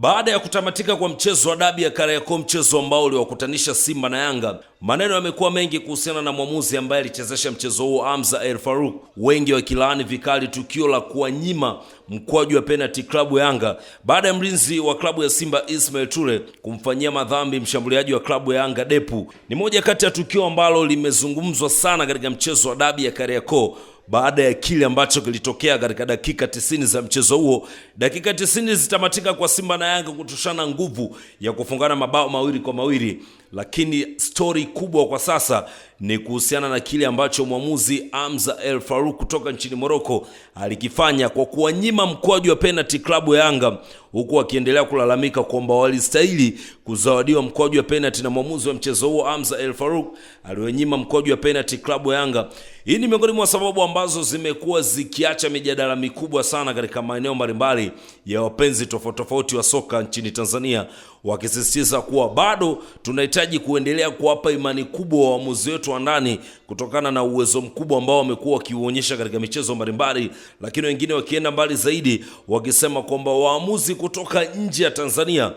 Baada ya kutamatika kwa mchezo wa dabi ya Kariakoo, mchezo ambao uliwakutanisha Simba na Yanga, maneno yamekuwa mengi kuhusiana na mwamuzi ambaye alichezesha mchezo huo, Hamza El Farouk, wengi wakilaani vikali tukio la kuwanyima mkwaju wa penalty klabu ya Yanga baada ya mlinzi wa klabu ya Simba Ismail Ture kumfanyia madhambi mshambuliaji wa klabu ya Yanga Depu. Ni moja kati ya tukio ambalo limezungumzwa sana katika mchezo wa dabi ya Kariakoo baada ya kile ambacho kilitokea katika dakika 90 za mchezo huo. Dakika 90 zitamatika kwa Simba na Yanga kutoshana nguvu ya kufungana mabao 2-2, lakini story kubwa kwa sasa ni kuhusiana na kile ambacho mwamuzi Hamza El Farouk kutoka nchini Morocco alikifanya kwa kuwanyima mkwaju wa penalty klabu ya Yanga, huku akiendelea kulalamika kwamba walistahili kuzawadiwa mkwaju wa penalty na mwamuzi wa mchezo huo Hamza El Farouk aliwanyima mkwaju wa penalty klabu ya Yanga. Hii ni miongoni mwa sababu ambazo zimekuwa zikiacha mijadala mikubwa sana katika maeneo mbalimbali ya wapenzi tofauti wa soka nchini Tanzania, wakisisitiza kuwa bado tunahitaji kuendelea kuwapa imani kubwa waamuzi wetu wa ndani kutokana na uwezo mkubwa ambao wamekuwa wakiuonyesha katika michezo mbalimbali, lakini wengine wakienda mbali zaidi wakisema kwamba waamuzi kutoka nje ya Tanzania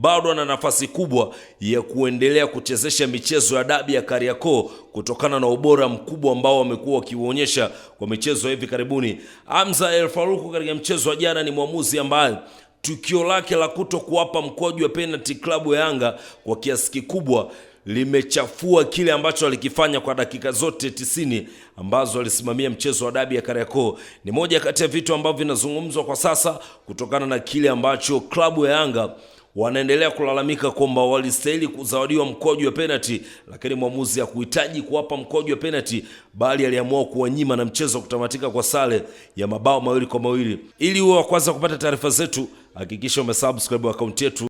bado ana nafasi kubwa ya kuendelea kuchezesha michezo ya dabi ya Kariakoo kutokana na ubora mkubwa ambao wamekuwa wakiuonyesha kwa michezo hivi karibuni. Hamza El Farouk katika mchezo wa jana ni mwamuzi ambaye tukio lake la kutokuwapa mkwaju wa penalty klabu ya Yanga kwa kiasi kikubwa limechafua kile ambacho alikifanya kwa dakika zote 90 ambazo alisimamia mchezo wa dabi ya Kariakoo. Ni moja kati ya vitu ambavyo vinazungumzwa kwa sasa kutokana na kile ambacho klabu ya Yanga wanaendelea kulalamika kwamba walistahili kuzawadiwa mkwaju wa penalty, lakini mwamuzi hakuhitaji kuwapa mkwaju wa penalty, bali aliamua kuwanyima na mchezo kutamatika kwa sare ya mabao 2-2. Ili uwe wa kwanza kupata taarifa zetu, hakikisha umesubscribe account yetu.